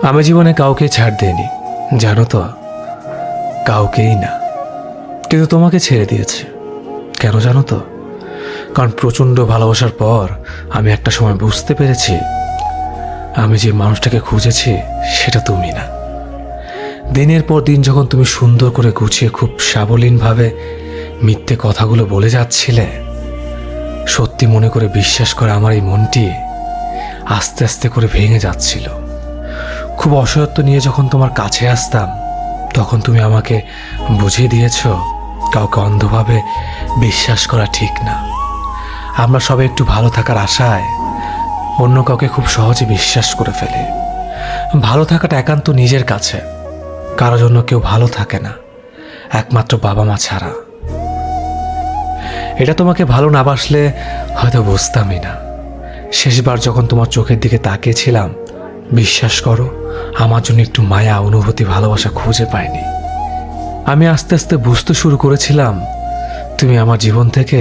আমি জীবনে কাউকে ছাড় দিইনি, জানো তো, কাউকেই না। কিন্তু তোমাকে ছেড়ে দিয়েছে। কেন জানো তো? কারণ প্রচণ্ড ভালোবাসার পর আমি একটা সময় বুঝতে পেরেছি আমি যে মানুষটাকে খুঁজেছি সেটা তুমি না। দিনের পর দিন যখন তুমি সুন্দর করে গুছিয়ে খুব সাবলীনভাবে মিথ্যে কথাগুলো বলে যাচ্ছিলে, সত্যি মনে করে বিশ্বাস করে আমার এই মনটি আস্তে আস্তে করে ভেঙে যাচ্ছিল। খুব অসহায়ত্ব নিয়ে যখন তোমার কাছে আসতাম, তখন তুমি আমাকে বুঝিয়ে দিয়েছ কাউকে অন্ধভাবে বিশ্বাস করা ঠিক না। আমরা সবাই একটু ভালো থাকার আশায় অন্য কাউকে খুব সহজে বিশ্বাস করে ফেলে। ভালো থাকাটা একান্ত নিজের কাছে, কারো জন্য কেউ ভালো থাকে না, একমাত্র বাবা মা ছাড়া। এটা তোমাকে ভালো না বাসলে হয়তো বুঝতামই না। শেষবার যখন তোমার চোখের দিকে তাকিয়েছিলাম, বিশ্বাস করো আমার জন্য একটু মায়া, অনুভূতি, ভালোবাসা খুঁজে পাইনি। আমি আস্তে আস্তে বুঝতে শুরু করেছিলাম তুমি আমার জীবন থেকে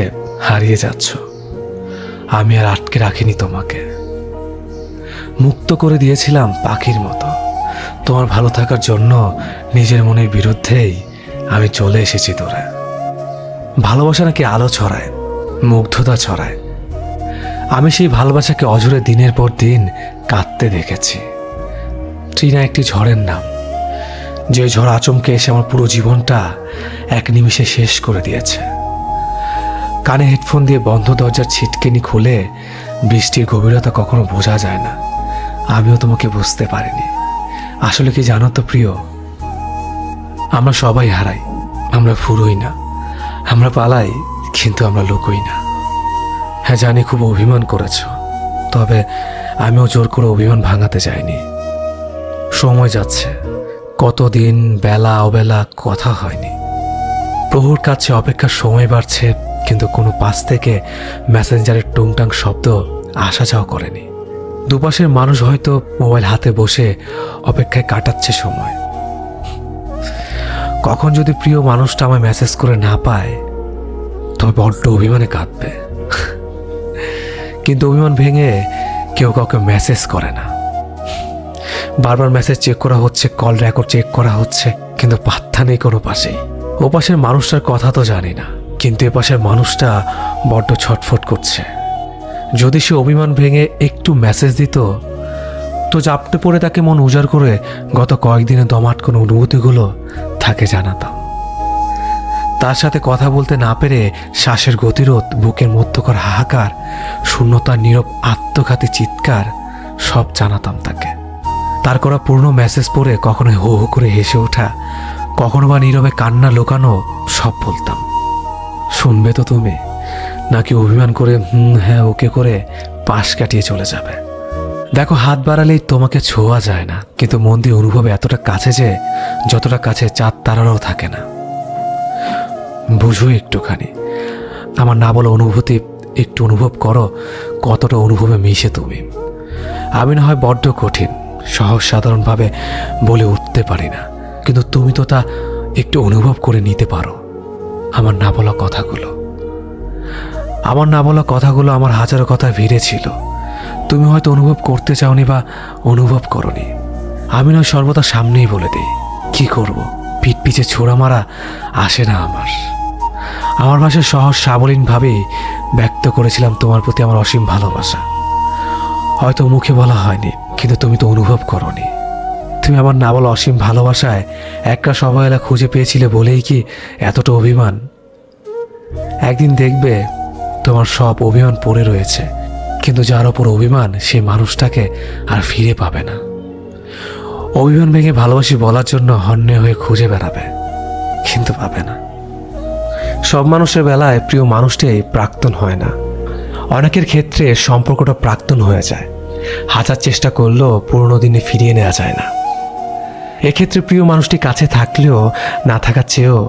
হারিয়ে যাচ্ছ। আমি আর আটকে রাখিনি তোমাকে, মুক্ত করে দিয়েছিলাম পাখির মতো। তোমার ভালো থাকার জন্য নিজের মনের বিরুদ্ধেই আমি চলে এসেছি দূরে। ভালোবাসা নাকি আলো ছড়ায়, মুগ্ধতা ছড়ায়। আমি সেই ভালোবাসাকে অঝরে দিনের পর দিন কাঁদতে দেখেছি। ট্রিনা একটি ঝড়ের নাম, যে ঝড় আচমকে এসে আমার পুরো জীবনটা এক নিমিষে শেষ করে দিয়েছে। কানে হেডফোন দিয়ে বন্ধ দরজার ছিটকেনি খুলে বৃষ্টির গভীরতা কখনো বোঝা যায় না। আমিও তোমাকে বুঝতে পারিনি। আসলে কি জানো তো প্রিয়, আমরা সবাই হারাই, আমরা ফুরোই না। আমরা পালাই, কিন্তু আমরা লুকোই না। হ্যাঁ জানি খুব অভিমান করেছ, তবে আমিও জোর করে অভিমান ভাঙাতে যাইনি। সময় যাচ্ছে, কতদিন বেলা অবেলা কথা হয়নি। প্রহর কাছে অপেক্ষার সময় বাড়ছে, কিন্তু কোনো পাশ থেকে মেসেঞ্জারের টুংটাং শব্দ আসা যাওয়া করেনি। দুপাশের মানুষ হয়তো মোবাইল হাতে বসে অপেক্ষায় কাটাচ্ছে সময়। কখন যদি প্রিয় মানুষটা আমায় মেসেজ করে না পায়, তবে বড্ড অভিমানে কাঁদবে। কিন্তু অভিমান ভেঙে কেউ কাউকে মেসেজ করে না। বারবার মেসেজ চেক করা হচ্ছে, কল রেকর্ড চেক করা হচ্ছে, কিন্তু পাত্তা নেই কোনো পাশেই। ও পাশের মানুষটার কথা তো জানি না, কিন্তু এ পাশের মানুষটা বড্ড ছটফট করছে। যদি সে অভিমান ভেঙে একটু মেসেজ দিত, তো জাপটে পড়ে তাকে মন উজাড় করে গত কয়েকদিনে দমাট কোনো অনুভূতিগুলো তাকে জানাতাম। তার সাথে কথা বলতে না পেরে শ্বাসের গতিরোধ, বুকের মধ্যকার হাহাকার, শূন্যতার নীরব আত্মঘাতী চিৎকার সব জানাতাম তাকে। তার করা পুরনো মেসেজ পড়ে কখনো হো হো করে হেসে ওঠা, কখনো বা নীরবে কান্না লুকানো, সব বলতাম। শুনবে তো তুমি, নাকি অভিমান করে হ্যাঁ ওকে করে পাশ কাটিয়ে চলে যাবে? দেখো, হাত বাড়ালেই তোমাকে ছোঁয়া যায় না, কিন্তু মন দিয়ে অনুভব এতটা কাছে যে যতটা কাছে চাঁদ তারারও থাকে না। বুঝো একটুখানি আমার না বলা অনুভূতি, একটু অনুভব করো কতটা অনুভবে মিশে তুমি। আমি না হয় বড্ড কঠিন, সহজ সাধারণভাবে বলে উঠতে পারি না, কিন্তু তুমি তো তা একটু অনুভব করে নিতে পারো। আমার না বলা কথাগুলো, আমার হাজারো কথা ভিড়ে ছিল। তুমি হয়তো অনুভব করতে চাওনি বা অনুভব করনি। আমি নয় সর্বদা সামনেই বলে দিই, কি করব, পিঠ পিছে ছোড়া মারা আসে না আমার ভাষায় সহজ সাবলীনভাবেই ব্যক্ত করেছিলাম তোমার প্রতি আমার অসীম ভালোবাসা। হয়তো মুখে বলা হয়নি, কিন্তু তুমি তো অনুভব করনি। তুমি আমার না বলা অসীম ভালোবাসায় একটা সবহেলা খুঁজে পেয়েছিলে বলেই কি এতটা অভিমান? একদিন দেখবে তোমার সব অভিমান পড়ে রয়েছে, কিন্তু যার ওপর অভিমান সেই মানুষটাকে আর ফিরে পাবে না। অভিমান ভেঙে ভালোবাসি বলার জন্য হন্যে হয়ে খুঁজে বেড়াবে, কিন্তু পাবে না। সব মানুষের বেলায় প্রিয় মানুষটাই প্রাক্তন হয় না। অনেকের ক্ষেত্রে সম্পর্কটা প্রাক্তন হয়ে যায়, হাজার চেষ্টা করলেও পুরনো দিনে ফিরিয়ে নেওয়া যায় না। এক্ষেত্রে প্রিয় মানুষটি কাছে থাকলেও না থাকার চেয়েও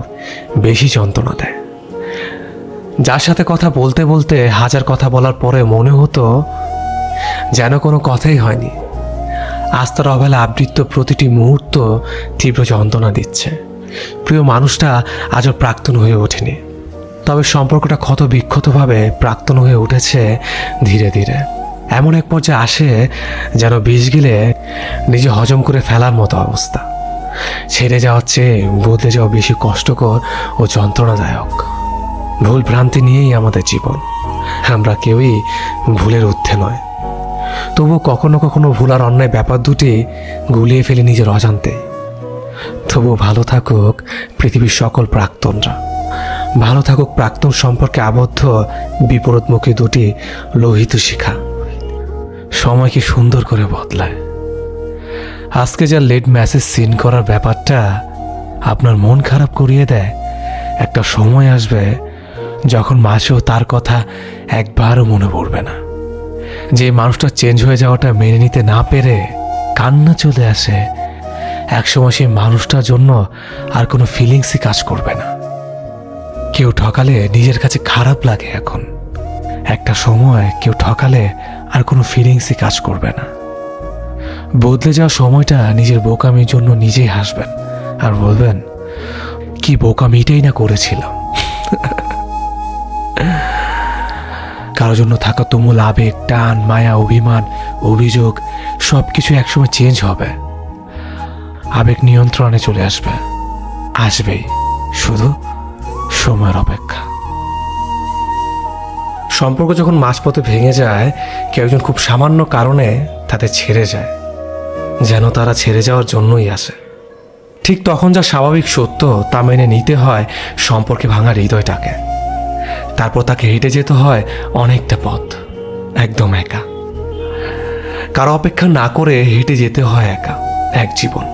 বেশি যন্ত্রণা দেয়। যার সাথে কথা বলতে বলতে হাজার কথা বলার পরে মনে হতো যেন কোনো কথাই হয়নি, আজ তার অবেলা আবৃত্ত প্রতিটি মুহূর্ত তীব্র যন্ত্রণা দিচ্ছে। প্রিয় মানুষটা আজও প্রাক্তন হয়ে ওঠেনি, তবে সম্পর্কটা ক্ষত বিক্ষতভাবে প্রাক্তন হয়ে উঠেছে ধীরে ধীরে। এমন এক পর্যায়ে আসে যেন বিষ গিলে নিজে হজম করে ফেলার মতো অবস্থা। ছেড়ে যাওয়ার চেয়ে বদলে যাওয়া বেশি কষ্টকর ও যন্ত্রণাদায়ক। ভুল ভ্রান্তি নিয়েই আমাদের জীবন। আমরা কেউই ভুলের ঊর্ধ্বে নয়, তবু কখনো কখনো ভুল আর অন্যায় ব্যাপার দুটি গুলিয়ে ফেলে নিজের অজান্তে। তবু ভালো থাকুক পৃথিবীর সকল প্রাক্তনরা, ভালো থাকুক প্রাক্তন সম্পর্কে আবদ্ধ বিপরীতমুখী দুটি লোহিত শিখা। সময় কি সুন্দর করে বদলায়। আজকে যা লেট মেসেজ সিন করার ব্যাপারটা আপনার মন খারাপ করিয়ে দেয়, একটা সময় আসবে যখন মাসেও তার কথা একবারও মনে পড়বে না। যে মানুষটা চেঞ্জ হয়ে যাওয়াটা মেনে নিতে না পেরে কান্না চলে আসে, একসময় সেই মানুষটার জন্য আর কোনো ফিলিংসই কাজ করবে না। কেউ ঠকালে নিজের কাছে খারাপ লাগে এখন, একটা সময় কেউ ঠকালে আর কোনো ফিলিংসই কাজ করবে না। বদলে যাওয়া সময়টা নিজের বোকামির জন্য নিজেই হাসবেন আর বলবেন, কি বোকামিটাই না করেছিলাম। কারোর জন্য থাকা তুমুল আবেগ, টান, মায়া, অভিমান, অভিযোগ সবকিছু একসময় চেঞ্জ হবে। আবেগ নিয়ন্ত্রণে চলে আসবে, আসবেই, শুধু সময়ের অপেক্ষা। সম্পর্ক যখন মাঝপথে ভেঙে যায়, কেউ একজন খুব সামান্য কারণে তাদের ছেড়ে যায়, যেন তারা ছেড়ে যাওয়ার জন্যই আসে। ঠিক তখন যা স্বাভাবিক সত্য তা মেনে নিতে হয় সম্পর্কে ভাঙা হৃদয়টাকে। তারপর তাকে হেঁটে যেতে হয় অনেকটা পথ, একদম একা। কারো অপেক্ষা না করে হেঁটে যেতে হয় একা এক জীবন।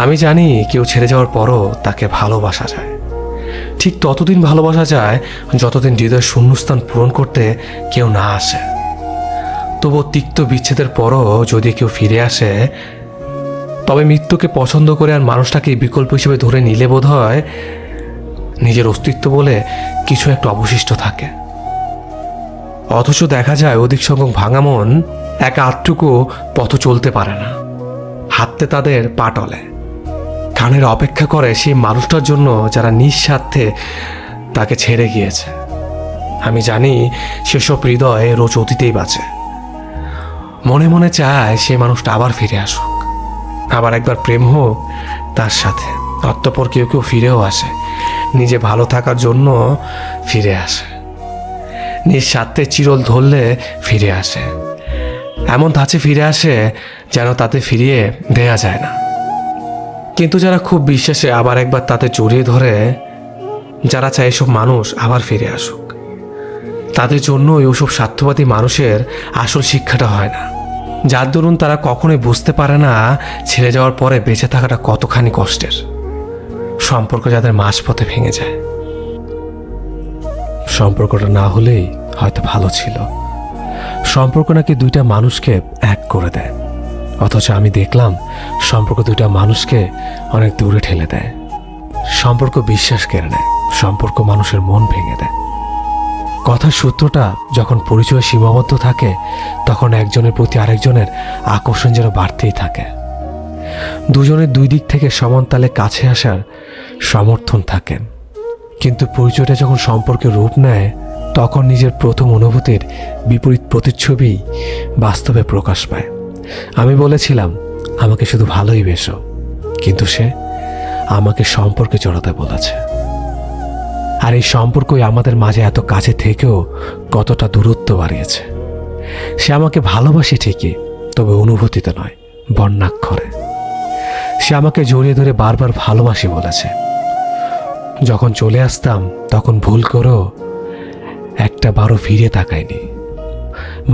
আমি জানি কেউ ছেড়ে যাওয়ার পরও তাকে ভালোবাসা যায়, ঠিক ততদিন ভালোবাসা যায় যতদিন হৃদয়ের শূন্যস্থান পূরণ করতে কেউ না আসে। তবু তিক্ত বিচ্ছেদের পরও যদি কেউ ফিরে আসে, তবে মৃত্যুকে পছন্দ করে আর মানুষটাকে বিকল্প হিসেবে ধরে নিলে বোধ হয় নিজের অস্তিত্ব বলে কিছু একটা অবশিষ্ট থাকে। অথচ দেখা যায় অধিক সংখ্যক ভাঙা মন একা আধটুকু পথ চলতে পারে না, হাঁটতে তাদের পা টলে। কানের অপেক্ষা করে সেই মানুষটার জন্য যারা নিঃস্বার্থে তাকে ছেড়ে গিয়েছে। আমি জানি সেসব হৃদয় রোজ অতীতেই বাঁচে, মনে মনে চায় সেই মানুষটা আবার ফিরে আসুক, আবার একবার প্রেম হোক তার সাথে। অতঃপর কেউ কেউ ফিরেও আসে, নিজে ভালো থাকার জন্য ফিরে আসে, নিজ স্বার্থে চিরল ধরলে ফিরে আসে, এমন ধাঁচে ফিরে আসে যেন তাতে ফিরিয়ে দেয়া যায় না। কিন্তু যারা খুব বিশ্বাসে আবার একবার তাতে জড়িয়ে ধরে, যারা চায় এসব মানুষ আবার ফিরে আসুক, তাদের জন্য ওসব স্বার্থবাদী মানুষের আসল শিক্ষাটা হয় না, যার দরুন তারা কখনোই বুঝতে পারে না ছেড়ে যাওয়ার পরে বেঁচে থাকাটা কতখানি কষ্টের। সম্পর্ক যাদের মাঝপথে ভেঙে যায়, সম্পর্কটা না হলেই হয়তো ভালো ছিল। সম্পর্ক নাকি দুইটা মানুষকে এক করে দেয়, অথচ আমি দেখলাম সম্পর্ক দুইটা মানুষকে অনেক দূরে ঠেলে দেয়। সম্পর্ক বিশ্বাস কেড়ে নেয়, সম্পর্ক মানুষের মন ভেঙে দেয়। কথার সূত্রটা যখন পরিচয় সীমাবদ্ধ থাকে, তখন একজনের প্রতি আরেকজনের আকর্ষণ যেন বাড়তেই থাকে। দুজনের দুই দিক থেকে সমান তালে কাছে আসার সমর্থন থাকে। কিন্তু পরিচয়টা যখন সম্পর্কের রূপ নেয়, তখন নিজের প্রথম অনুভূতির বিপরীত প্রতিচ্ছবি বাস্তবে প্রকাশ পায়। আমি বলেছিলাম আমাকে শুধু ভালোই বেসো, কিন্তু সে আমাকে সম্পর্কে জড়াতে বলেছে। আর এই সম্পর্কই আমাদের মাঝে এত কাছে থেকেও কতটা দূরত্ব বাড়িয়েছে। সে আমাকে ভালোবাসে ঠিকই, তবে অনুভূতিতে নয়, বর্ণাক্ষরে। সে আমাকে জড়িয়ে ধরে বারবার ভালোবাসি বলেছে। যখন চলে আসতাম তখন ভুল করেও একটা বারও ফিরে তাকায়নি।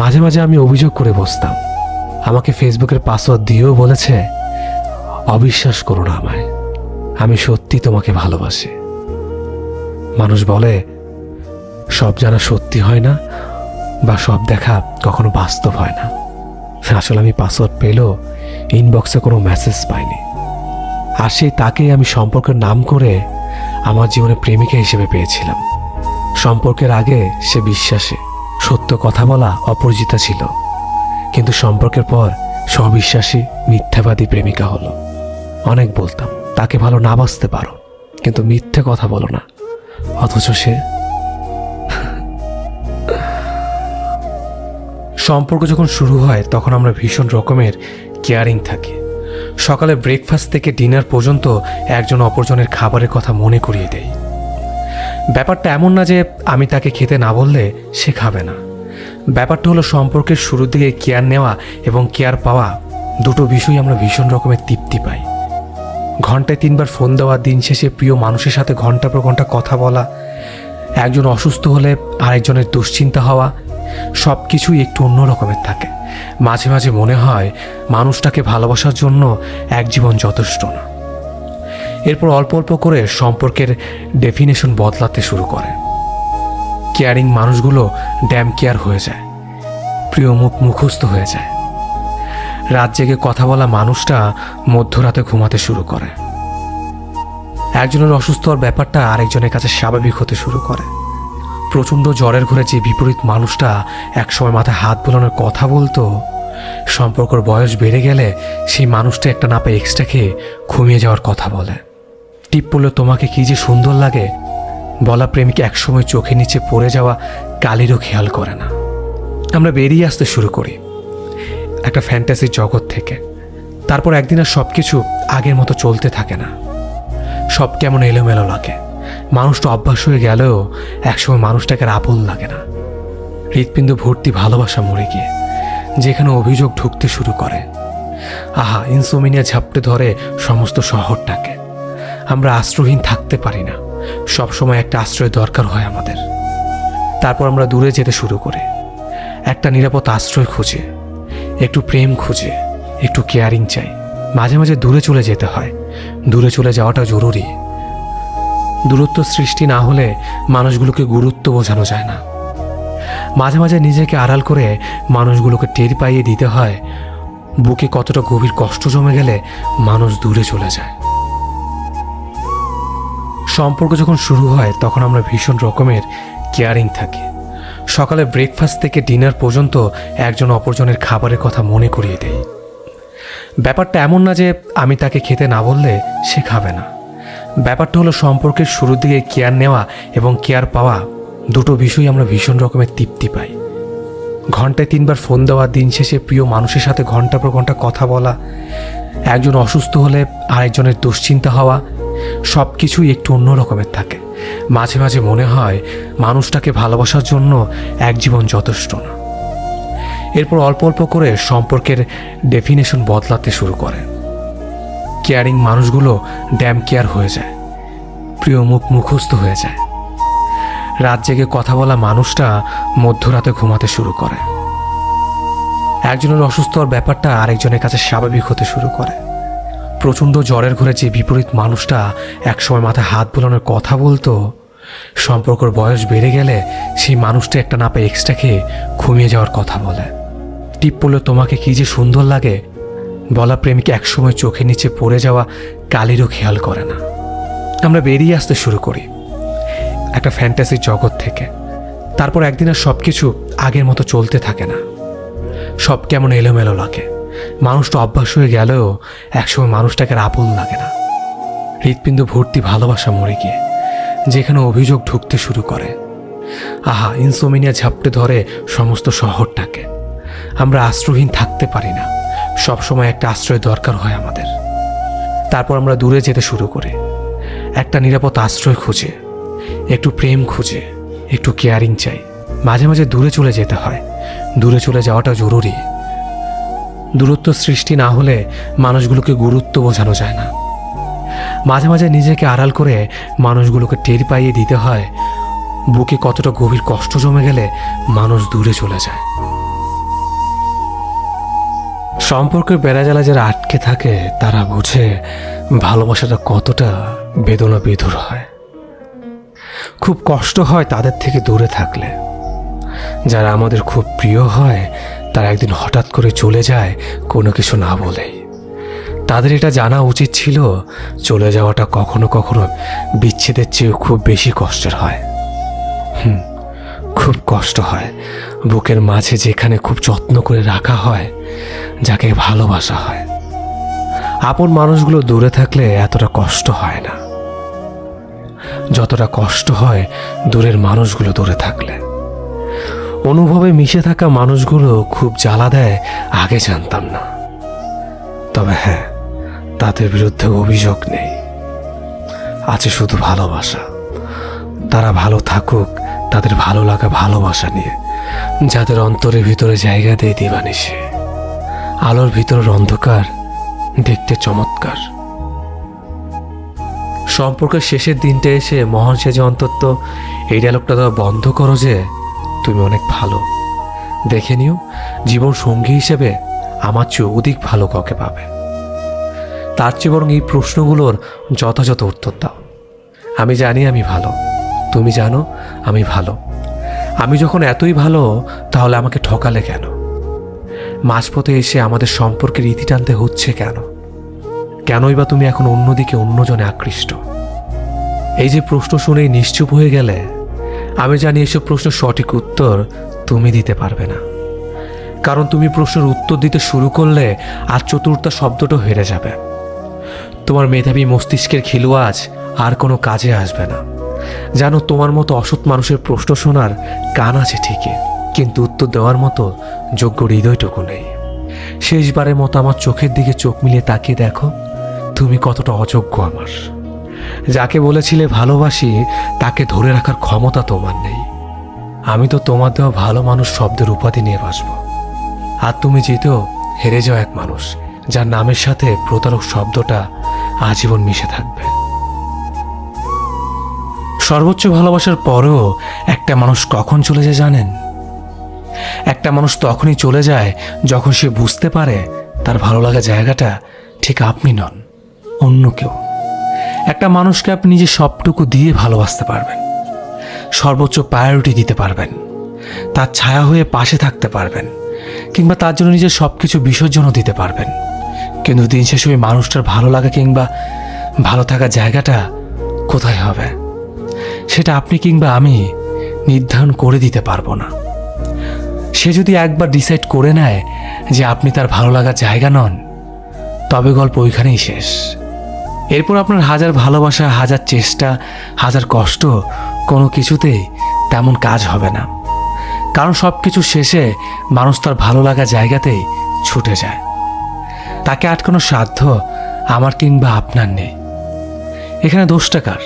মাঝে মাঝে আমি অভিযোগ করে বসতাম। আমাকে ফেসবুকের পাসওয়ার্ড দিয়েও বলেছে, অবিশ্বাস করো না আমায়, আমি সত্যি তোমাকে ভালোবাসি। মানুষ বলে সব জানা সত্যি হয় না, বা সব দেখা কখনো বাস্তব হয় না। আসলে আমি পাসওয়ার্ড পেলেও ইনবক্সে কোনো মেসেজ পাইনি। আর সেই তাকেই আমি সম্পর্কের নাম করে আমার জীবনে প্রেমিকা হিসেবে পেয়েছিলাম। সম্পর্কের আগে সে বিশ্বাসী, সত্য কথা বলা অপরিচিতা ছিল, কিন্তু সম্পর্কের পর স্ববিশ্বাসী মিথ্যাবাদী প্রেমিকা হলো। অনেক বলতাম তাকে ভালো না বাসতে পারো, কিন্তু মিথ্যে কথা বলো না, অথচ সে সম্পর্ক যখন শুরু হয় তখন আমরা ভীষণ রকমের কেয়ারিং থাকি। সকালে ব্রেকফাস্ট থেকে ডিনার পর্যন্ত একজন অপরজনের খাবারের কথা মনে করিয়ে দেই। ব্যাপারটা এমন না যে আমি তাকে খেতে না বললে সে খাবে না। ব্যাপারটা হলো সম্পর্কের শুরুর দিকে কেয়ার নেওয়া এবং কেয়ার পাওয়া দুটো বিষয় আমরা ভীষণ রকমের তৃপ্তি পাই। ঘন্টায় 3 বার ফোন দেওয়া, দিন শেষে প্রিয় মানুষের সাথে ঘন্টার পর ঘন্টা কথা বলা, একজন অসুস্থ হলে আরেকজনের দুশ্চিন্তা হওয়া, সব কিছুই একটু অন্য রকমের থাকে। মাঝে মাঝে মনে হয় মানুষটাকে ভালোবাসার জন্য এক জীবন যথেষ্ট না। এরপর অল্প অল্প করে সম্পর্কের ডেফিনেশন বদলাতে শুরু করে। কেয়ারিং মানুষগুলো ড্যাম কেয়ার হয়ে যায়, প্রিয় মুখ মুখস্থ হয়ে যায়। রাত জেগে কথা বলা মানুষটা মধ্যরাতে ঘুমাতে শুরু করে। একজনের অসুস্থ হওয়ার ব্যাপারটা আরেকজনের কাছে স্বাভাবিক হতে শুরু করে। প্রচণ্ড জ্বরের ঘরে যে বিপরীত মানুষটা একসময় মাথায় হাত বোলানোর কথা বলতো, সম্পর্কের বয়স বেড়ে গেলে সেই মানুষটা একটা না পেয়ে এক্সট্রা খেয়ে ঘুমিয়ে যাওয়ার কথা বলে। টিপ পড়লে তোমাকে কি যে সুন্দর লাগে বলা প্রেমিক একসময় চোখের নিচে পড়ে যাওয়া কালিরও খেয়াল করে না। আমরা বেরিয়ে আসতে শুরু করি একটা ফ্যান্টাসির জগৎ থেকে। তারপর একদিন আর সব কিছু আগের মতো চলতে থাকে না। সব কেমন এলোমেলো লাগে। মানুষটা অভ্যাস হয়ে গেলেও একসময় মানুষটাকে আর আপন লাগে না। হৃৎপিণ্ড ভর্তি ভালোবাসা মরে গিয়ে যেখানে অভিযোগ ঢুকতে শুরু করে। আহা, ইনসোমিনিয়া ঝাপটে ধরে সমস্ত শহরটাকে। আমরা আশ্রয়হীন থাকতে পারি না। সবসময় একটা আশ্রয় দরকার হয় আমাদের। তারপর আমরা দূরে যেতে শুরু করি, একটা নিরাপদ আশ্রয় খুঁজে, একটু প্রেম খুঁজে, একটু কেয়ারিং চাই। মাঝে মাঝে দূরে চলে যেতে হয়। দূরে চলে যাওয়াটা জরুরি। দূরত্ব সৃষ্টি না হলে মানুষগুলোকে গুরুত্ব বোঝানো যায় না। মাঝে মাঝে নিজেকে আড়াল করে মানুষগুলোকে টের পাইয়ে দিতে হয় বুকে কতটা গভীর কষ্ট জমে গেলে মানুষ দূরে চলে যায়। সম্পর্ক যখন শুরু হয় তখন আমরা ভীষণ রকমের কেয়ারিং থাকি। সকালে ব্রেকফাস্ট থেকে ডিনার পর্যন্ত একজন অপরজনের খাবারের কথা মনে করিয়ে দেই। ব্যাপারটা এমন না যে আমি তাকে খেতে না বললে সে খাবে না। ব্যাপারটা হলো সম্পর্কের শুরুর দিকে কেয়ার নেওয়া এবং কেয়ার পাওয়া দুটো বিষয় আমরা ভীষণ রকমের তৃপ্তি পাই। ঘন্টায় 3 বার ফোন দেওয়া, দিন শেষে প্রিয় মানুষের সাথে ঘন্টার পর ঘন্টা কথা বলা, একজন অসুস্থ হলে আরেকজনের দুশ্চিন্তা হওয়া, সব কিছুই একটু অন্য রকমের থাকে। মাঝে মাঝে মনে হয় মানুষটাকে ভালোবাসার জন্য এক জীবন যথেষ্ট না। এরপর অল্প অল্প করে সম্পর্কের ডেফিনেশন বদলাতে শুরু করে। কেয়ারিং মানুষগুলো ড্যাম কেয়ার হয়ে যায়, প্রিয় মুখ মুখস্থ হয়ে যায়। রাত জেগে কথা বলা মানুষটা মধ্যরাতে ঘুমাতে শুরু করে। একজনের অসুস্থ হওয়ার ব্যাপারটা আরেকজনের কাছে স্বাভাবিক হতে শুরু করে। প্রচণ্ড জ্বরের ঘরে যে বিপরীত মানুষটা একসময় মাথায় হাত বোলানোর কথা বলতো, সম্পর্কের বয়স বেড়ে গেলে সেই মানুষটা একটা না পেয়ে এক্সট্রা খেয়ে ঘুমিয়ে যাওয়ার কথা বলে। টিপ পড়লে তোমাকে কি যে সুন্দর লাগে বলা প্রেমিক একসময় চোখের নিচে পড়ে যাওয়া কালিরও খেয়াল করে না। আমরা বেরিয়ে আসতে শুরু করি একটা ফ্যান্টাসির জগৎ থেকে। তারপর একদিন আর সব কিছু আগের মতো চলতে থাকে না। সব কেমন এলোমেলো লাগে। মানুষটা অভ্যাস হয়ে গেলেও একসময় মানুষটাকে আর আপন লাগে না। হৃৎপিণ্ড ভর্তি ভালোবাসা মরে গিয়ে যেখানে অভিযোগ ঢুকতে শুরু করে। আহা, ইনসোমিনিয়া ঝাপটে ধরে সমস্ত শহরটাকে। আমরা আশ্রয়হীন থাকতে পারি না। সবসময় একটা আশ্রয় দরকার হয় আমাদের। তারপর আমরা দূরে যেতে শুরু করি, একটা নিরাপদ আশ্রয় খুঁজে, একটু প্রেম খুঁজে, একটু কেয়ারিং চাই। মাঝে মাঝে দূরে চলে যেতে হয়। দূরে চলে যাওয়াটা জরুরি। দূরত্ব সৃষ্টি না হলে মানুষগুলোকে গুরুত্ব বোঝানো যায় না। মাঝে মাঝে নিজেকে আড়াল করে মানুষগুলোকে টের পাইয়ে দিতে হয় বুকে কতটা গভীর কষ্ট জমে গেলে মানুষ দূরে চলে যায়। সম্পর্কের বেড়াজালা যারা আটকে থাকে তারা বোঝে ভালোবাসাটা কতটা বেদনা বিধুর হয়। খুব কষ্ট হয় তাদের থেকে দূরে থাকলে। যারা আমাদের খুব প্রিয় হয় তারা একদিন হঠাৎ করে চলে যায় কোনো কিছু না বলেই। তাদের এটা জানা উচিত ছিল চলে যাওয়াটা কখনো কখনো বিচ্ছেদের চেয়েও খুব বেশি কষ্টের হয়। খুব কষ্ট হয় বুকের মাঝে যেখানে খুব যত্ন করে রাখা হয়, যাকে ভালোবাসা হয়। আপন মানুষগুলো দূরে থাকলে এতটা কষ্ট হয় না যতটা কষ্ট হয় দূরের মানুষগুলো দূরে থাকলে। অনুভবে মিশে থাকা মানুষগুলো খুব জ্বালা দেয় আগে জানতাম না। তবে হ্যাঁ, তাদের বিরুদ্ধে অভিযোগ নেই, আছে শুধু ভালোবাসা। তারা ভালো থাকুক তাদের ভালো লাগা ভালোবাসা নিয়ে, যাদের অন্তরের ভিতরে জায়গা দেয় দিবানিশি। আলোর ভিতরের অন্ধকার দেখতে চমৎকার। সম্পর্কের শেষের দিনটা এসে মহান সেজে অন্তত এই ডায়লগটা দেওয়া বন্ধ করো যে তুমি অনেক ভালো। দেখে নিও, জীবন সঙ্গী হিসেবে আমার চেয়ে অধিক ভালো কাউকে পাবে। তার চেয়ে বরং এই প্রশ্নগুলোর যথাযথ উত্তর দাও। আমি জানি আমি ভালো, তুমি জানো আমি ভালো। আমি যখন এতই ভালো, তাহলে আমাকে ঠকালে কেন? মাঝপথে এসে আমাদের সম্পর্কের ইতি টানতে হচ্ছে কেন? কেনই বা তুমি এখন অন্যদিকে অন্যজনে আকৃষ্ট? এই যে প্রশ্ন শুনেই নিশ্চুপ হয়ে গেলে, আমি জানি এসব প্রশ্ন সঠিক উত্তর তুমি দিতে পারবে না। কারণ তুমি প্রশ্নের উত্তর দিতে শুরু করলে আর চতুর্থ শব্দটা হেরে যাবে। তোমার মেধাবী মস্তিষ্কের খিলুয়াজ আর কোনো কাজে আসবে না। জানো, তোমার মতো অসৎ মানুষের প্রশ্ন শোনার কান আছে ঠিকই, কিন্তু উত্তর দেওয়ার মতো যোগ্য হৃদয়টুকু নেই। শেষবারের মতো আমার চোখের দিকে চোখ মিলিয়ে তাকিয়ে দেখো, তুমি কতটা অযোগ্য আমার। যাকে বলেছিলে ভালোবাসি, তাকে ধরে রাখার ক্ষমতা তোমার নেই। আমি তো তোমার দেওয়া ভালো মানুষ শব্দের উপাধি নিয়ে বাসব, আর তুমি যেতেও হেরে যাও এক মানুষ যার নামের সাথে প্রতারক শব্দটা আজীবন মিশে থাকবে। সর্বোচ্চ ভালোবাসার পরেও একটা মানুষ কখন চলে যায় জানেন? একটা মানুষ তখনই চলে যায় যখন সে বুঝতে পারে তার ভালো লাগা জায়গাটা ঠিক আপনি নন, অন্য কেউ। একটা মানুষকে আপনি নিজের সবটুকু দিয়ে ভালোবাসতে পারবেন, সর্বোচ্চ প্রায়োরিটি দিতে পারবেন, তার ছায়া হয়ে পাশে থাকতে পারবেন, কিংবা তার জন্য নিজের সব কিছু বিসর্জনও দিতে পারবেন। কিন্তু দিন শেষে ওই মানুষটার ভালো লাগা কিংবা ভালো থাকার জায়গাটা কোথায় হবে, সেটা আপনি কিংবা আমি নির্ধারণ করে দিতে পারবো না। সে যদি একবার ডিসাইড করে নেয় যে আপনি তার ভালো লাগার জায়গা নন, তবে গল্প ওইখানেই শেষ। এরপর আপনার হাজার ভালোবাসা, হাজার চেষ্টা, হাজার কষ্ট কোনো কিছুতেই তেমন কাজ হবে না। কারণ সব কিছু শেষে মানুষ তার ভালো লাগা জায়গাতেই ছুটে যায়। তাকে আটকানোর সাধ্য আমার কিংবা আপনার নেই। এখানে দোষটা কার?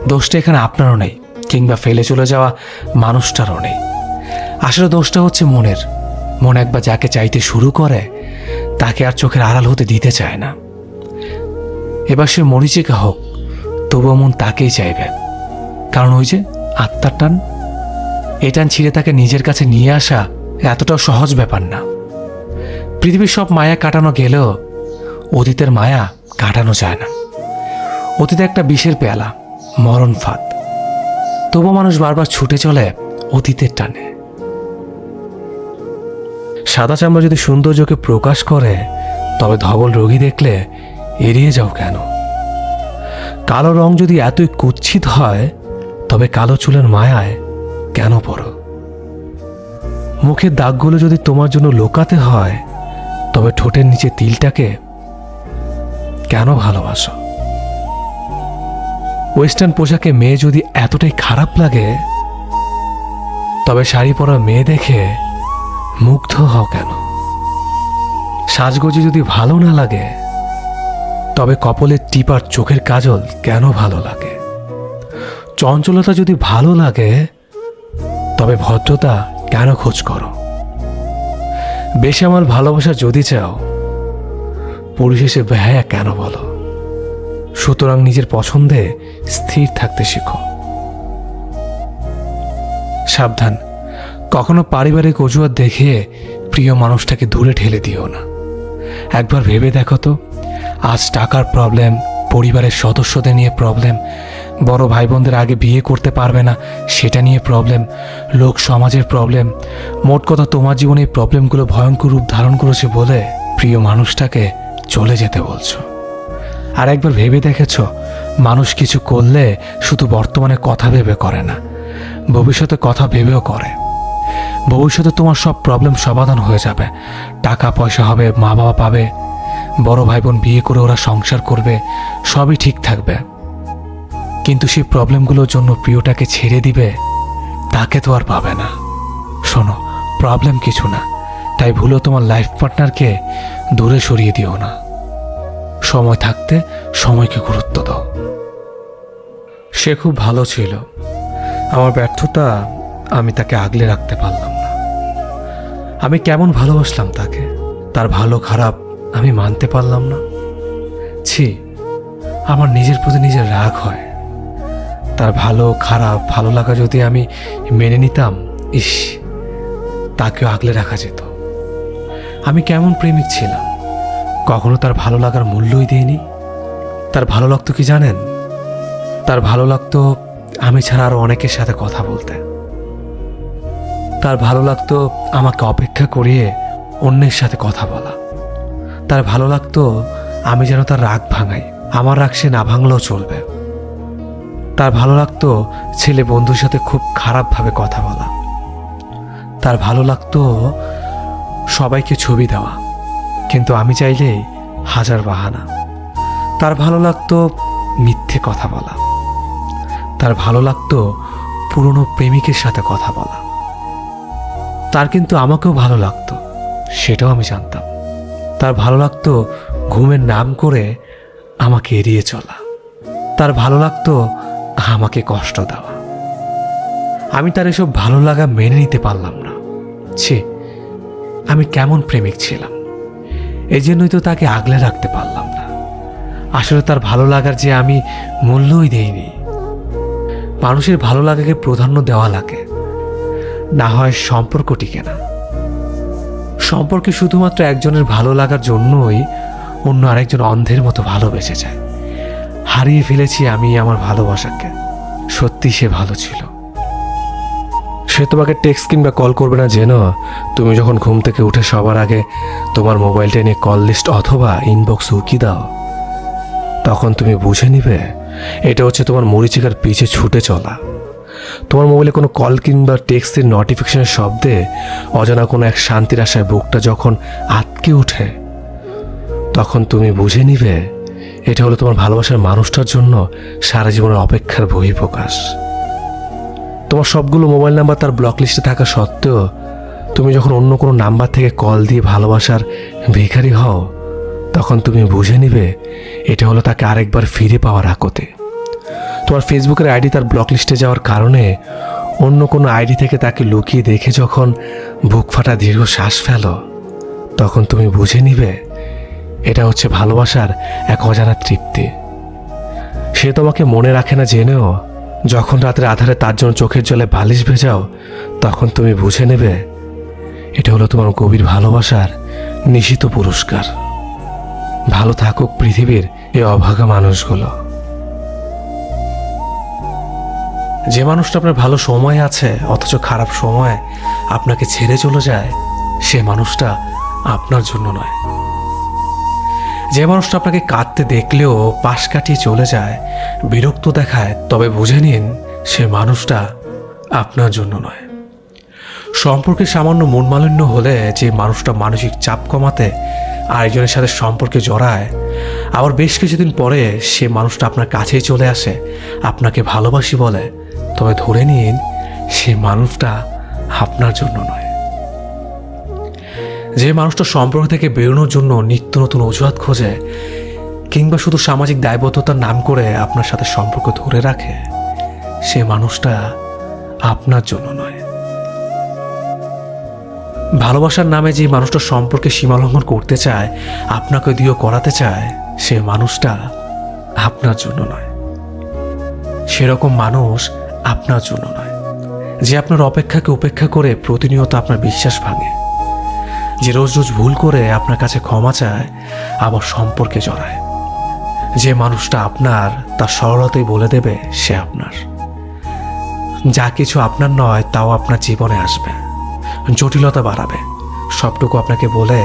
দোষটা এখানে আপনারও নেই, কিংবা ফেলে চলে যাওয়া মানুষটারও নেই। আসলে দোষটা হচ্ছে মনের। মন একবার যাকে চাইতে শুরু করে, তাকে আর চোখের আড়াল হতে দিতে চায় না। এবার সে মরিচিকা হোক, তবুও মন তাকেই চাইবে। কারণ ওই যে আত্মার টান, এই টান ছিঁড়ে তাকে নিজের কাছে নিয়ে আসা এতটাও সহজ ব্যাপার না। পৃথিবীর সব মায়া কাটানো গেলেও অতীতের মায়া কাটানো যায় না। অতীতে একটা বিষের পেয়ালা, মরণ ফাঁদ। তবু মানুষ বারবার ছুটে চলে অতীতের টানে। সাদা চামড়া যদি সৌন্দর্যকে প্রকাশ করে, তবে ধবল রোগী দেখলে এড়িয়ে যাও কেন? কালো রং যদি এতই কুৎসিত হয়, তবে কালো চুলের মায়ায় কেন পড়ো? মুখের দাগগুলো যদি তোমার জন্য লুকাতে হয়, তবে ঠোঁটের নিচে তিলটাকে কেন ভালোবাসো? ওয়েস্টার্ন পোশাকে মেয়ে যদি এতটাই খারাপ লাগে, তবে শাড়ি পরা মেয়ে দেখে মুগ্ধ হও কেন? সাজগোজে যদি ভালো না লাগে, তবে কপালের টিপার চোখের কাজল কেন ভালো লাগে? চঞ্চলতা যদি ভালো লাগে, তবে ভদ্রতা কেন খোঁজ করো? বেসামাল ভালোবাসা যদি চাও, পরিশেষে বেহায়া কেন বলো? সুতরাং নিজের পছন্দে স্থির থাকতে শিখো। সাবধান, কখনো পারিবারিক অজুহাত দেখিয়ে প্রিয় মানুষটাকে দূরে ঠেলে দিও না। একবার ভেবে দেখো তো, আজ টাকার প্রবলেম, পরিবারের সদস্যদের নিয়ে প্রবলেম, বড় ভাই বোনদের আগে বিয়ে করতে পারবে না সেটা নিয়ে প্রবলেম, লোক সমাজের প্রবলেম, মোট কথা তোমার জীবনে এই প্রবলেমগুলো ভয়ঙ্কর রূপ ধারণ করেছে বলে প্রিয় মানুষটাকে চলে যেতে বলছো। আর একবার ভেবে দেখেছ, মানুষ কিছু করলে শুধু বর্তমানে কথা ভেবে করে না, ভবিষ্যতে কথা ভেবেও করে। ভবিষ্যতে তোমার সব প্রবলেম সমাধান হয়ে যাবে, টাকা পয়সা হবে, মা বাবা পাবে, বড় ভাই বোন বিয়ে করে ওরা সংসার করবে, সবই ঠিক থাকবে। কিন্তু সেই প্রবলেমগুলোর জন্য প্রিয়টাকে ছেড়ে দিবে, তাকে তো আর পাবে না। শোনো, প্রবলেম কিছু না, তাই ভুলেও তোমার লাইফ পার্টনারকে দূরে সরিয়ে দিও না। সময় থাকতে সময়কে গুরুত্ব দাও। সে খুব ভালো ছিল। আমার ব্যর্থতা, আমি তাকে আগলে রাখতে পারলাম না। আমি কেমন ভালোবাসলাম তাকে, তার ভালো খারাপ আমি মানতে পারলাম না। ছি, আমার নিজের প্রতি নিজের রাগ হয়। তার ভালো খারাপ ভালো লাগা যদি আমি মেনে নিতাম, ইস, তাকেও আগলে রাখা যেত। আমি কেমন প্রেমিক ছিলাম, কখনো তার ভালো লাগার মূল্যই দিইনি। তার ভালো লাগতো কি জানেন? তার ভালো লাগতো আমি ছাড়া আরো অনেকের সাথে কথা বলতে। তার ভালো লাগতো আমাকে অপেক্ষা করিয়ে অন্যের সাথে কথা বলা। তার ভালো লাগতো আমি যেন তার রাগ ভাঙাই, আমার রাগ সে না ভাঙলেও চলবে। তার ভালো লাগতো ছেলে বন্ধুর সাথে খুব খারাপভাবে কথা বলা। তার ভালো লাগতো সবাইকে ছবি দেওয়া, কিন্তু আমি চাইলেই হাজার বাহানা। তার ভালো লাগতো মিথ্যে কথা বলা। তার ভালো লাগতো পুরনো প্রেমিকের সাথে কথা বলা। তার কিন্তু আমাকেও ভালো লাগতো, সেটাও আমি জানতাম। তার ভালো লাগতো ঘুমের নাম করে আমাকে এড়িয়ে চলা। তার ভালো লাগতো আমাকে কষ্ট দেওয়া। আমি তার এসব ভালো লাগা মেনে নিতে পারলাম না। ছি, আমি কেমন প্রেমিক ছিলাম। এই জন্যই তো তাকে আগলে রাখতে পারলাম না। আসলে তার ভালো লাগার যে আমি মূল্যই দেইনি। মানুষের ভালো লাগাকে প্রাধান্য দেওয়া লাগে, না হয় সম্পর্ক টিকে না। সম্পর্কে শুধুমাত্র একজনের ভালো লাগার জন্যই অন্য আরেকজন অন্ধের মতো ভালোবেসে যায়। হারিয়ে ফেলেছি আমি আমার ভালোবাসাকে। সত্যি সে ভালো ছিল। সে তোমাকে টেক্সট কিংবা কল করবে না জেনো, তুমি যখন ঘুম থেকে উঠে সবার আগে তোমার মোবাইলটা নিয়ে কল লিস্ট অথবা ইনবক্স উকি দাও, তখন তুমি বুঝে নিবে এটা হচ্ছে তোমার মরিচিকার পিছে ছুটে চলা। তোমার মোবাইলে কোনো কল কিংবা টেক্সটের নোটিফিকেশনের শব্দে অজানা কোনো এক শান্তির আশায় বুকটা যখন আটকে ওঠে, তখন তুমি বুঝে নিবে এটা হলো তোমার ভালোবাসার মানুষটার জন্য সারা জীবনের অপেক্ষার বহিঃপ্রকাশ। তোমার সবগুলো মোবাইল নাম্বার তার ব্লক লিস্টে থাকা সত্ত্বেও তুমি যখন অন্য কোনো নাম্বার থেকে কল দিয়ে ভালোবাসার ভিখারি হও, তখন তুমি বুঝে নিবে এটা হলো তাকে আরেকবার ফিরে পাওয়ার আকুতি। তোমার ফেসবুকের আইডি তার ব্লক লিস্টে যাওয়ার কারণে অন্য কোনো আইডি থেকে তাকে লুকিয়ে দেখে যখন বুক ফাটা দীর্ঘ শ্বাস ফেলো, তখন তুমি বুঝে নিবে এটা হচ্ছে ভালোবাসার এক অজানা তৃপ্তি। সে তোমাকে মনে রাখে না জেনেও যখন রাতের আধারে তার জন্য চোখের জলে বালিশ ভেজাও, তখন তুমি বুঝে নেবে এটা হলো তোমার গভীর ভালোবাসার নিশিত পুরস্কার। ভালো থাকুক পৃথিবীর এই অভাগা মানুষগুলো। যে মানুষটা আপনার ভালো সময় আছে অথচ খারাপ সময় আপনাকে ছেড়ে চলে যায়, সে মানুষটা আপনার জন্য নয়। যে মানুষটা আপনাকে কাঁদতে দেখলেও পাশ কাটিয়ে চলে যায়, বিরক্ত দেখায়, তবে বুঝে নিন সে মানুষটা আপনার জন্য নয়। সম্পর্কে সামান্য মনমালিন্য হলে যে মানুষটা মানসিক চাপ কমাতে আরেকজনের সাথে সম্পর্কে জড়ায়, আবার বেশ কিছুদিন পরে সে মানুষটা আপনার কাছেই চলে আসে, আপনাকে ভালোবাসি বলে, তবে ধরে নিন সে মানুষটা আপনার জন্য নয়। যে মানুষটা সম্পর্ক থেকে বেরোনোর জন্য নিত্য নতুন অজুহাত খোঁজে কিংবা শুধু সামাজিক দায়বদ্ধতার নাম করে আপনার সাথে সম্পর্ক ধরে রাখে, সে মানুষটা আপনার জন্য নয়। ভালোবাসার নামে যে মানুষটা সম্পর্কে সীমালঙ্ঘন করতে চায়, আপনাকে দিয়েও করাতে চায়, সে মানুষটা আপনার জন্য নয়। সেরকম মানুষ আপনার জন্য নয়। যে আপনার অপেক্ষাকে উপেক্ষা করে প্রতিনিয়ত আপনার বিশ্বাস ভাঙে, যে রোজ রোজ ভুল করে আপনার কাছে ক্ষমা চায় আবার সম্পর্কে জড়ায়, যে মানুষটা আপনার তার সরলতাই বলে দেবে সে আপনার। যা কিছু আপনার নয় তাও আপনার জীবনে আসবে, জটিলতা বাড়াবে, সবটুকু আপনাকে বলে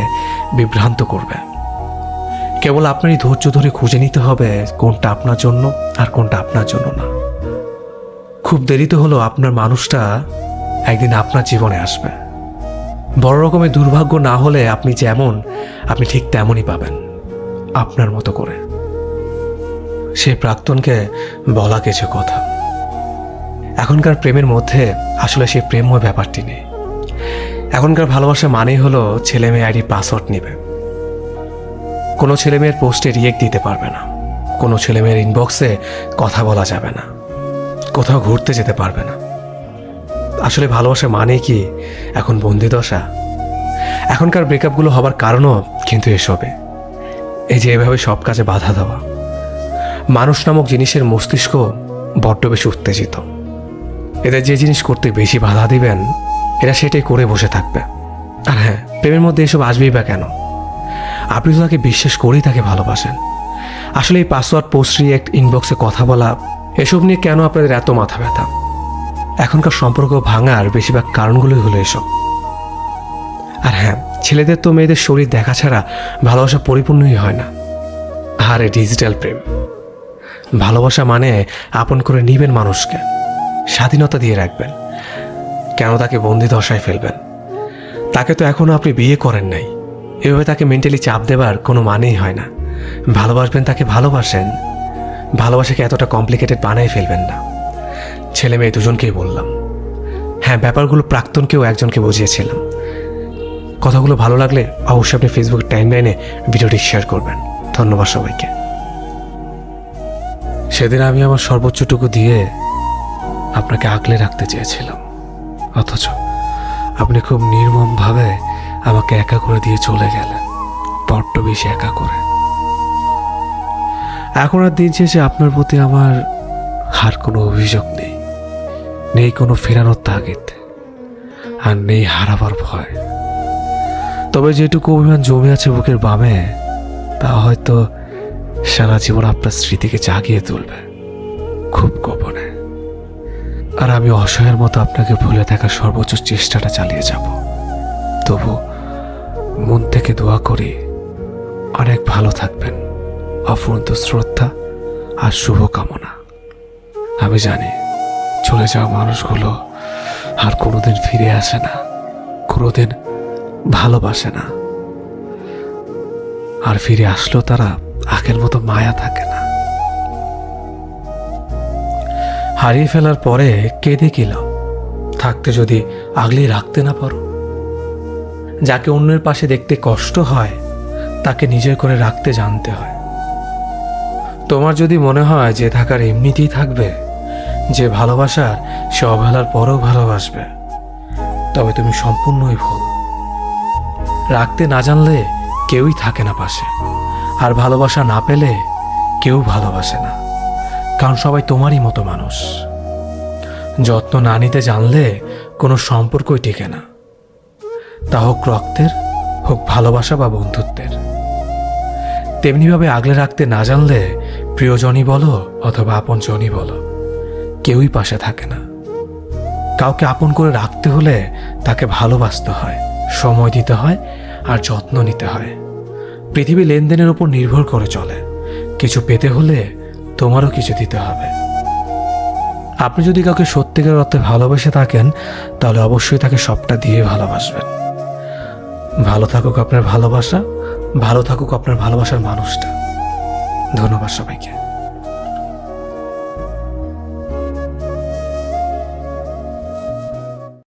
বিভ্রান্ত করবে। কেবল আপনারই ধৈর্য ধরে খুঁজে নিতে হবে কোনটা আপনার জন্য আর কোনটা আপনার জন্য না। খুব দেরিতে হলেও আপনার মানুষটা একদিন আপনার জীবনে আসবে। বড় রকমের দুর্ভাগ্য না হলে আপনি যেমন, আপনি ঠিক তেমনই পাবেন, আপনার মতো করে। সে প্রাক্তনকে বলা কিছু কথা। এখনকার প্রেমের মধ্যে আসলে সেই প্রেমময় ব্যাপারটি নেই। এখনকার ভালোবাসা মানেই হলো ছেলে মেয়ে আইডি পাসওয়ার্ড নেবে, কোনো ছেলে মেয়ের পোস্টে রিয়েক্ট দিতে পারবে না, কোনো ছেলে মেয়ের ইনবক্সে কথা বলা যাবে না, কোথাও ঘুরতে যেতে পারবে না। আসলে ভালোবাসা মানে কি এখন বন্দিদশা? এখনকার ব্রেকআপগুলো হবার কারণও কিন্তু এসবে, এই যে এভাবে সব কাজে বাধা দেওয়া। মানুষ নামক জিনিসের মস্তিষ্ক বড্ড বেশি উত্তেজিত। এদের যে জিনিস করতে বেশি বাধা দিবেন এরা সেটাই করে বসে থাকবে। আর হ্যাঁ, প্রেমের মধ্যে এসব আসবেই বা কেন? আপনি তো তাকে বিশ্বাস করেই তাকে ভালোবাসেন। আসলে এই পাসওয়ার্ড, পোস্ট, রিয়েক্ট, ইনবক্সে কথা বলা, এসব নিয়ে কেন আপনাদের এত মাথা ব্যথা? এখনকার সম্পর্ক ভাঙার বেশিরভাগ কারণগুলোই হলো এসব। আর হ্যাঁ, ছেলেদের তো মেয়েদের শরীর দেখা ছাড়া ভালোবাসা পরিপূর্ণই হয় না। আর ডিজিটাল প্রেম, ভালোবাসা মানে আপন করে নিবেন মানুষকে, স্বাধীনতা দিয়ে রাখবেন, কেন তাকে বন্দি দশায় ফেলবেন? তাকে তো এখনও আপনি বিয়ে করেন নাই, এভাবে তাকে মেন্টালি চাপ দেবার কোনো মানেই হয় না। ভালোবাসবেন তাকে, ভালোবাসেন, ভালোবাসাকে এতটা কমপ্লিকেটেড বানাই ফেলবেন না। ছেলে মেয়ে দুজনকেই বললাম। হ্যাঁ, ব্যাপারগুলো প্রাক্তনকেও একজনকে বুঝিয়েছিলাম। কথাগুলো ভালো লাগলে অবশ্যই আপনি ফেসবুক টাইমলাইনে ভিডিওটি শেয়ার করবেন। ধন্যবাদ সবাইকে। সেদিন আমি আমার সর্বোচ্চটুকু দিয়ে আপনাকে আগলে রাখতে চেয়েছিলাম, অথচ আপনি খুব নির্মমভাবে আমাকে একা করে দিয়ে চলে গেলেন, বড্ড বেশি একা করে। এখন আর দিন শেষে আপনার প্রতি আমার আর কোনো অভিযোগ নেই, নেই কোনো ফেরানোর তাগিদ, আর নেই হারাবার ভয়। তবে যেটুকু অভিমান জমে আছে বুকের বামে, তা হয়তো সারা জীবন আপনার স্মৃতিকে জাগিয়ে তুলবে খুব গোপনে। আর আমি অসহায়ের মতো আপনাকে ভুলে থাকার সর্বোচ্চ চেষ্টাটা চালিয়ে যাব। তবু মন থেকে দোয়া করি অনেক ভালো থাকবেন। অফুরন্ত শ্রদ্ধা আর শুভকামনা। আমি জানি চলে যাওয়া মানুষগুলো আর কোনোদিন ফিরে আসে না, কোনোদিন ভালোবাসে না, আর ফিরে আসলেও তারা আগের মতো মায়া থাকে না। হারিয়ে ফেলার পরে কেঁদে কি লাভ? থাকতে যদি আগলে রাখতে না পারো। যাকে অন্যের পাশে দেখতে কষ্ট হয় তাকে নিজের করে রাখতে জানতে হয়। তোমার যদি মনে হয় যে থাকার এমনিতেই থাকবে, যে ভালোবাসার সে অবহেলার পরেও ভালোবাসবে, তবে তুমি সম্পূর্ণই ভুল। রাখতে না জানলে কেউই থাকে না পাশে, আর ভালোবাসা না পেলে কেউ ভালোবাসে না, কারণ সবাই তোমারই মতো মানুষ। যত্ন না নিতে জানলে কোনো সম্পর্কই টিকে না, তা হোক রক্তের, হোক ভালোবাসা বা বন্ধুত্বের। তেমনিভাবে আগলে রাখতে না জানলে প্রিয়জনই বলো অথবা আপনজনই বলো, কেউই পাশে থাকে না। কাউকে আপন করে রাখতে হলে তাকে ভালোবাসতে হয়, সময় দিতে হয় আর যত্ন নিতে হয়। পৃথিবী লেনদেনের উপর নির্ভর করে চলে, কিছু পেতে হলে তোমারও কিছু দিতে হবে। আপনি যদি কাউকে সত্যিকার অর্থে ভালোবেসে থাকেন তাহলে অবশ্যই তাকে সবটা দিয়ে ভালোবাসবেন। ভালো থাকুক আপনার ভালোবাসা, ভালো থাকুক আপনার ভালোবাসার মানুষটা। ধন্যবাদ সবাইকে।